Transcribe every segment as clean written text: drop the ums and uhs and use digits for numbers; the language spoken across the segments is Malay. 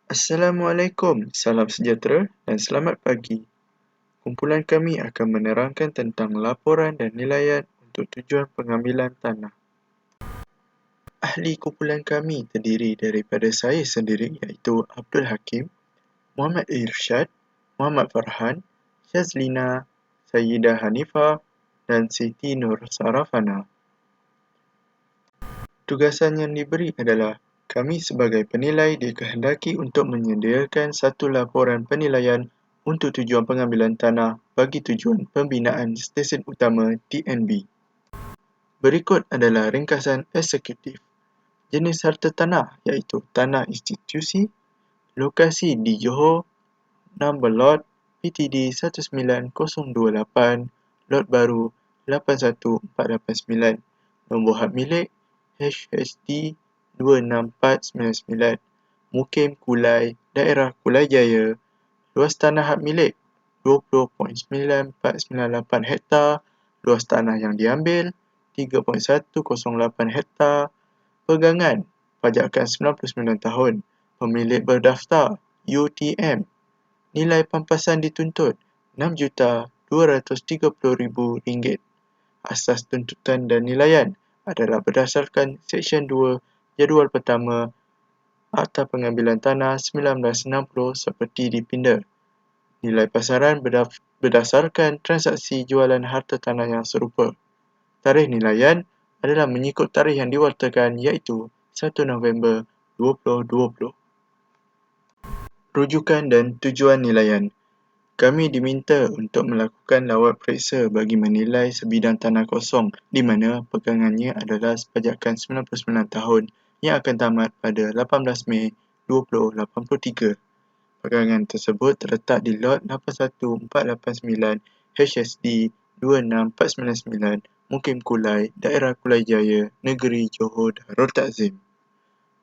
Assalamualaikum, salam sejahtera dan selamat pagi. Kumpulan kami akan menerangkan tentang laporan dan nilaian untuk tujuan pengambilan tanah. Ahli kumpulan kami terdiri daripada saya sendiri iaitu Abdul Hakim, Muhammad Irsyad, Muhammad Farhan, Syazlina, Sayyidah Hanifah dan Siti Nur Sarafana. Tugasan yang diberi adalah kami sebagai penilai dikehendaki untuk menyediakan satu laporan penilaian untuk tujuan pengambilan tanah bagi tujuan pembinaan stesen utama TNB. Berikut adalah ringkasan eksekutif. Jenis harta tanah iaitu tanah institusi, lokasi di Johor, nombor lot PTD 19028, lot baru 81489, nombor had milik HHD 26499, Mukim Kulai, Daerah Kulai Jaya, luas tanah hak milik 20.9498 hektar, luas tanah yang diambil 3.108 hektar, pegangan pajakan 99 tahun, pemilik berdaftar UTM, nilai pampasan dituntut RM6,230,000. Asas tuntutan dan nilaian adalah berdasarkan Seksyen 2 Jadual Pertama Akta Pengambilan Tanah 1960 seperti dipinda. Nilai pasaran berdasarkan transaksi jualan harta tanah yang serupa. Tarikh nilaian adalah mengikut tarikh yang diwartakan iaitu 1 November 2020. Rujukan dan tujuan nilaian. Kami diminta untuk melakukan lawat periksa bagi menilai sebidang tanah kosong di mana pegangannya adalah sepajakan 99 tahun yang akan tamat pada 18 Mei 2083. Pegangan tersebut terletak di lot 81489 HSD 26499 Mukim Kulai, Daerah Kulai Jaya, Negeri Johor Darul Takzim.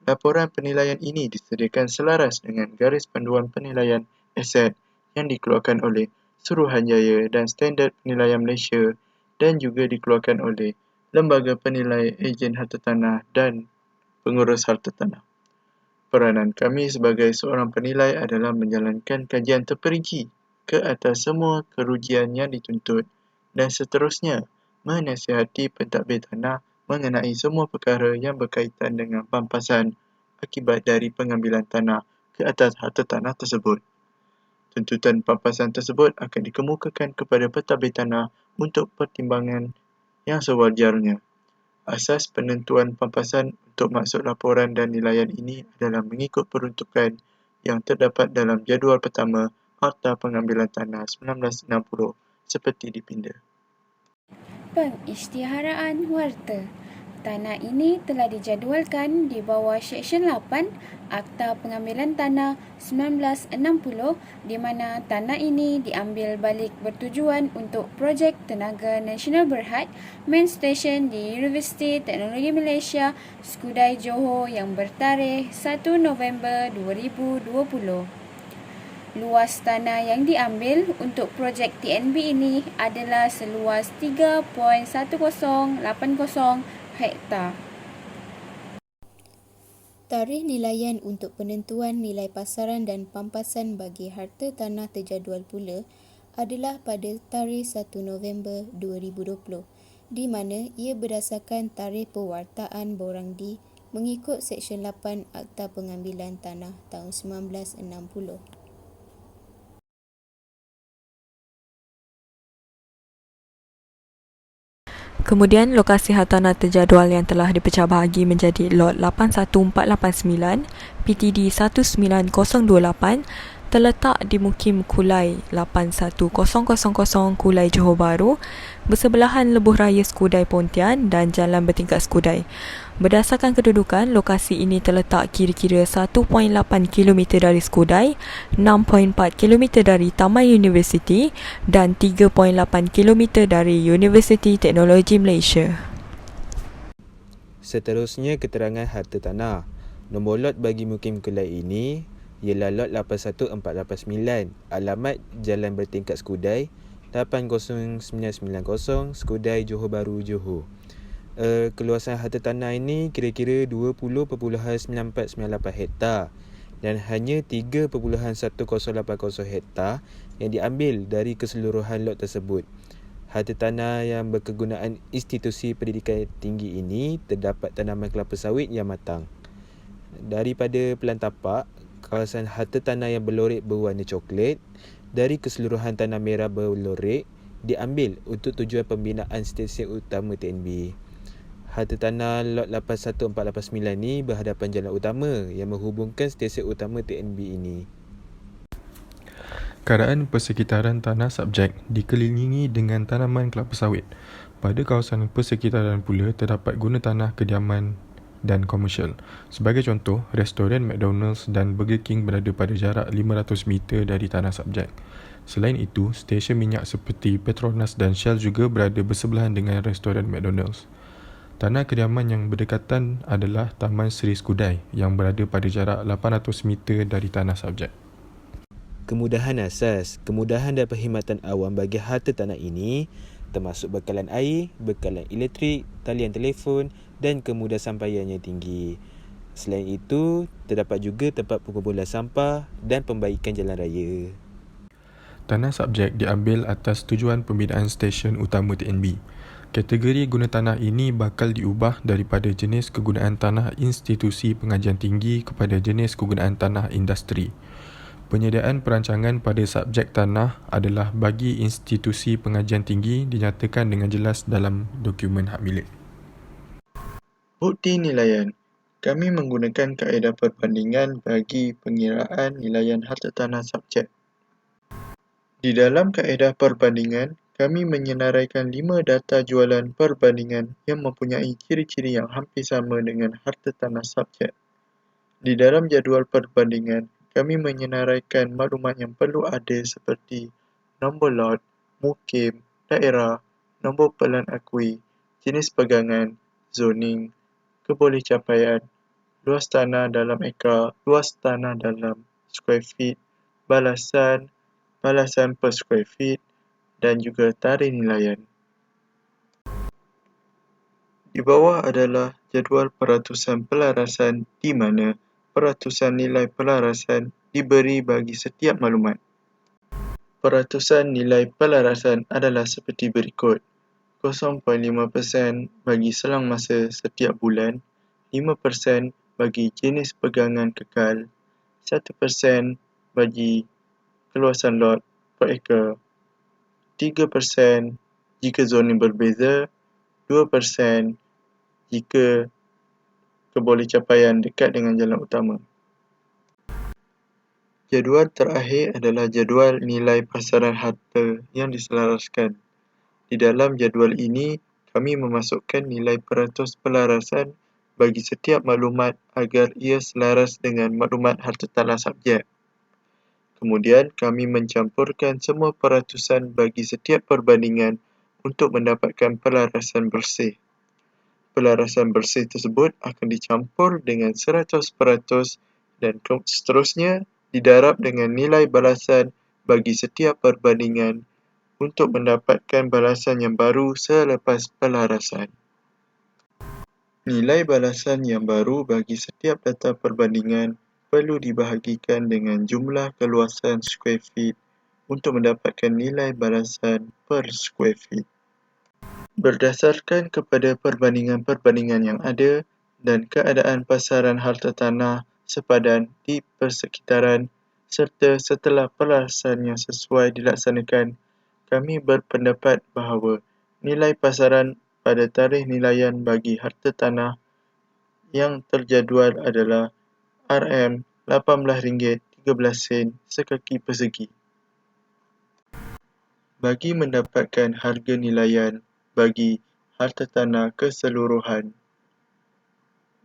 Laporan penilaian ini disediakan selaras dengan garis panduan penilaian aset yang dikeluarkan oleh Suruhanjaya dan Standard Penilaian Malaysia dan juga dikeluarkan oleh Lembaga Penilai Ejen Harta Tanah dan Pengurus Harta Tanah. Peranan kami sebagai seorang penilai adalah menjalankan kajian terperinci ke atas semua kerugian yang dituntut dan seterusnya menasihati pentadbir tanah mengenai semua perkara yang berkaitan dengan pampasan akibat dari pengambilan tanah ke atas harta tanah tersebut. Tuntutan pampasan tersebut akan dikemukakan kepada pentadbir tanah untuk pertimbangan yang sewajarnya. Asas penentuan pampasan untuk maksud laporan dan nilaian ini adalah mengikut peruntukan yang terdapat dalam Jadual Pertama Akta Pengambilan Tanah 1960 seperti dipinda. Pengisytiharaan warta. Tanah ini telah dijadualkan di bawah Seksyen 8 Akta Pengambilan Tanah 1960 di mana tanah ini diambil balik bertujuan untuk projek tenaga nasional berhad main station di Universiti Teknologi Malaysia Skudai Johor yang bertarikh 1 November 2020. Luas tanah yang diambil untuk projek TNB ini adalah seluas 3.1080 hektar. Tarikh nilaian untuk penentuan nilai pasaran dan pampasan bagi harta tanah terjadual pula adalah pada tarikh 1 November 2020 di mana ia berdasarkan tarikh pewartaan borang di mengikut Seksyen 8 Akta Pengambilan Tanah tahun 1960. Kemudian, lokasi hartanah terjadual yang telah dipecah bahagi menjadi lot 81489 PTD 19028 terletak di Mukim Kulai 81000 Kulai Johor Bahru bersebelahan Lebuh Raya Skudai Pontian dan Jalan Bertingkat Skudai. Berdasarkan kedudukan, lokasi ini terletak kira-kira 1.8 km dari Skudai, 6.4 km dari Taman Universiti dan 3.8 km dari Universiti Teknologi Malaysia. Seterusnya, keterangan harta tanah. Nombor lot bagi Mukim Kulai ini ialah lot 81489, alamat Jalan Bertingkat Skudai, 80990 Skudai, Johor Bahru, Johor. Keluasan harta tanah ini kira-kira 20.9498 hektar dan hanya 3.1080 hektar yang diambil dari keseluruhan lot tersebut. Harta tanah yang berkegunaan institusi pendidikan tinggi ini terdapat tanaman kelapa sawit yang matang. Daripada pelan tapak, kawasan harta tanah yang berlorek berwarna coklat dari keseluruhan tanah merah berlorek diambil untuk tujuan pembinaan stesen utama TNB. Harta tanah lot 81489 ni berhadapan jalan utama yang menghubungkan stesen utama TNB ini. Keadaan persekitaran tanah subjek dikelilingi dengan tanaman kelapa sawit. Pada kawasan persekitaran pula terdapat guna tanah kediaman dan komersial. Sebagai contoh, restoran McDonald's dan Burger King berada pada jarak 500 meter dari tanah subjek. Selain itu, stesen minyak seperti Petronas dan Shell juga berada bersebelahan dengan restoran McDonald's. Tanah kediaman yang berdekatan adalah Taman Seri Skudai yang berada pada jarak 800 meter dari tanah subjek. Kemudahan asas, kemudahan dan perkhidmatan awam bagi harta tanah ini termasuk bekalan air, bekalan elektrik, talian telefon dan kemudahan sampaian yang tinggi. Selain itu, terdapat juga tempat pengumpulan sampah dan pembaikan jalan raya. Tanah subjek diambil atas tujuan pembinaan stesen utama TNB. Kategori guna tanah ini bakal diubah daripada jenis kegunaan tanah institusi pengajian tinggi kepada jenis kegunaan tanah industri. Penyediaan perancangan pada subjek tanah adalah bagi institusi pengajian tinggi dinyatakan dengan jelas dalam dokumen hak milik. Bukti nilaian. Kami menggunakan kaedah perbandingan bagi pengiraan nilaian harta tanah subjek. Di dalam kaedah perbandingan, kami menyenaraikan 5 data jualan perbandingan yang mempunyai ciri-ciri yang hampir sama dengan harta tanah subjek. Di dalam jadual perbandingan, kami menyenaraikan maklumat yang perlu ada seperti nombor lot, mukim, daerah, nombor pelan akui, jenis pegangan, zoning, kebolehcapaian, luas tanah dalam ekar, luas tanah dalam square feet, balasan per square feet dan juga tarikh nilaian. Di bawah adalah jadual peratusan pelarasan di mana peratusan nilai pelarasan diberi bagi setiap maklumat. Peratusan nilai pelarasan adalah seperti berikut. 0.5% bagi selang masa setiap bulan, 5% bagi jenis pegangan kekal, 1% bagi keluasan lot per ekar, 3% jika zoning berbeza, 2% jika kebolehcapaian dekat dengan jalan utama. Jadual terakhir adalah jadual nilai pasaran harta yang diselaraskan. Di dalam jadual ini, kami memasukkan nilai peratus pelarasan bagi setiap maklumat agar ia selaras dengan maklumat harta tanah subjek. Kemudian, kami mencampurkan semua peratusan bagi setiap perbandingan untuk mendapatkan pelarasan bersih. Pelarasan bersih tersebut akan dicampur dengan 100% dan seterusnya didarab dengan nilai balasan bagi setiap perbandingan untuk mendapatkan balasan yang baru selepas pelarasan. Nilai balasan yang baru bagi setiap data perbandingan perlu dibahagikan dengan jumlah keluasan square feet untuk mendapatkan nilai balasan per square feet. Berdasarkan kepada perbandingan-perbandingan yang ada dan keadaan pasaran harta tanah sepadan di persekitaran serta setelah pelarasan yang sesuai dilaksanakan, kami berpendapat bahawa nilai pasaran pada tarikh nilaian bagi harta tanah yang terjadual adalah RM18.13 sekaki persegi. Bagi mendapatkan harga nilaian bagi harta tanah keseluruhan,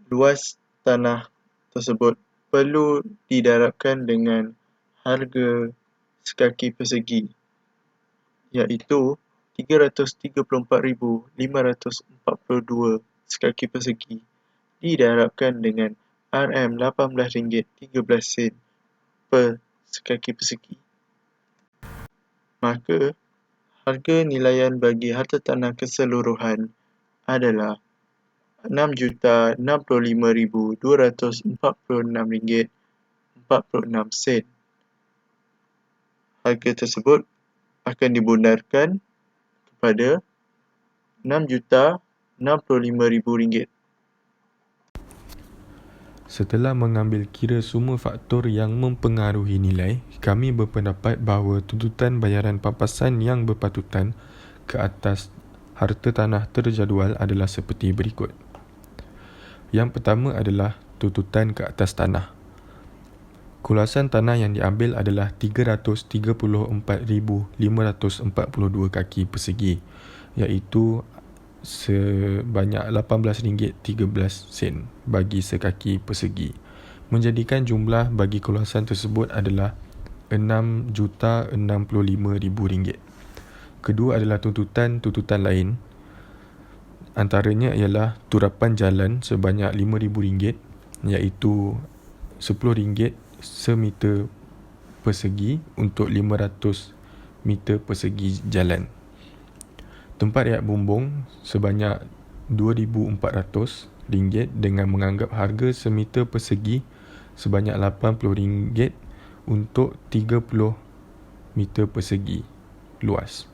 luas tanah tersebut perlu didarabkan dengan harga sekaki persegi iaitu 334,542 sekaki persegi didarabkan dengan RM18.13 per sekaki persegi. Maka, harga nilaian bagi harta tanah keseluruhan adalah RM6,065,246.40 sen. Harga tersebut akan dibundarkan kepada RM6,65,000. Setelah mengambil kira semua faktor yang mempengaruhi nilai, kami berpendapat bahawa tuntutan bayaran papasan yang berpatutan ke atas harta tanah terjadual adalah seperti berikut. Yang pertama adalah tuntutan ke atas tanah. Kuluasan tanah yang diambil adalah 334,542 kaki persegi, iaitu sebanyak RM18.13 bagi sekaki persegi, menjadikan jumlah bagi kuluasan tersebut adalah RM6,65,000. Kedua adalah tuntutan lain. Antaranya ialah turapan jalan sebanyak RM5,000, iaitu RM10 semeter persegi untuk 500 meter persegi jalan. Tempat riak bumbung sebanyak RM2,400 dengan menganggap harga semeter persegi sebanyak RM80 untuk 30 meter persegi luas.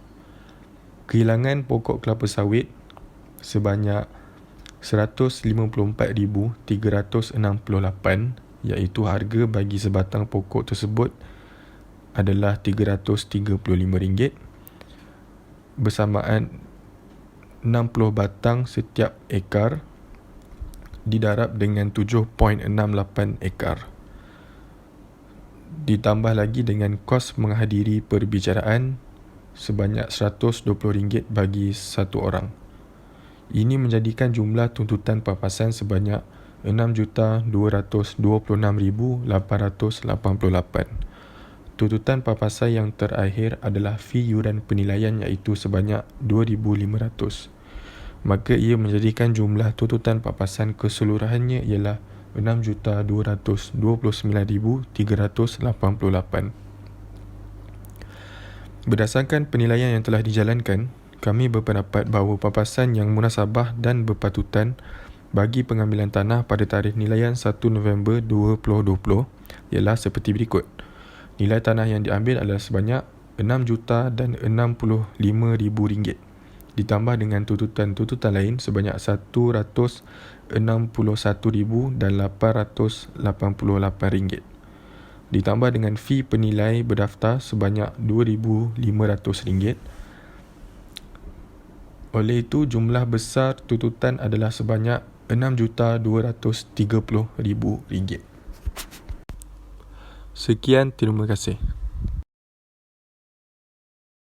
Kehilangan pokok kelapa sawit sebanyak RM154,368, iaitu harga bagi sebatang pokok tersebut adalah RM335, bersamaan 60 batang setiap ekar didarab dengan 7.68 ekar. Ditambah lagi dengan kos menghadiri perbicaraan sebanyak RM120 bagi satu orang. Ini menjadikan jumlah tuntutan papasan sebanyak RM6,226,888. Tuntutan papasan yang terakhir adalah fee yuran penilaian, iaitu sebanyak RM2,500. Maka ia menjadikan jumlah tuntutan papasan keseluruhannya ialah RM6,229,388. Berdasarkan penilaian yang telah dijalankan, kami berpendapat bahawa papasan yang munasabah dan berpatutan bagi pengambilan tanah pada tarikh nilaian 1 November 2020 ialah seperti berikut. Nilai tanah yang diambil adalah sebanyak RM6 dan RM65,000, ditambah dengan tuntutan lain sebanyak RM161,888, ditambah dengan fee penilai berdaftar sebanyak RM2,500. Oleh itu, jumlah besar tuntutan adalah sebanyak RM6,230,000. Sekian, terima kasih.